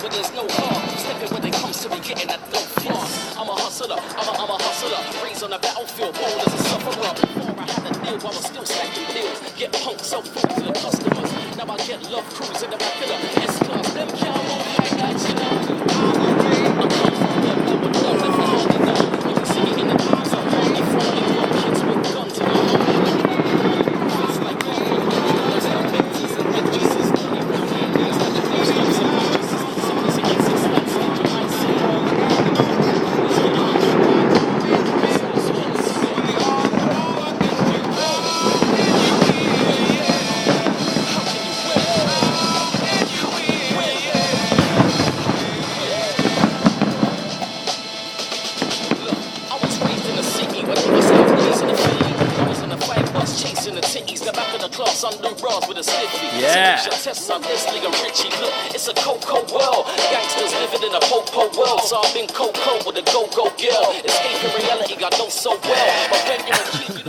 where there's no heart. Stepping when it comes to me getting that dope fast. I'm a hustler, I'm a hustler. Raised on the battlefield, bold as a sufferer. Before I had a deal, I was still stacking deals. Get punk so full to the customers. Now I get love crews in the back of the S-Class. Them cow won't like that, you know. I'm come from them, that would love if I hardly know. When you see it in the times, I'm only from you. Got kids with guns and I'm it's like that's how Benzies and red Jesus. That's like the most ups and downs. Somebody's in six months, like you might see. Under bras with a sniffy. Yeah. Test on this nigga Richie. Look, it's a cold world. Gangsters living in a po-po world. So I've been cold with a go-go girl. Escaping reality I know so well. But when you're a kid,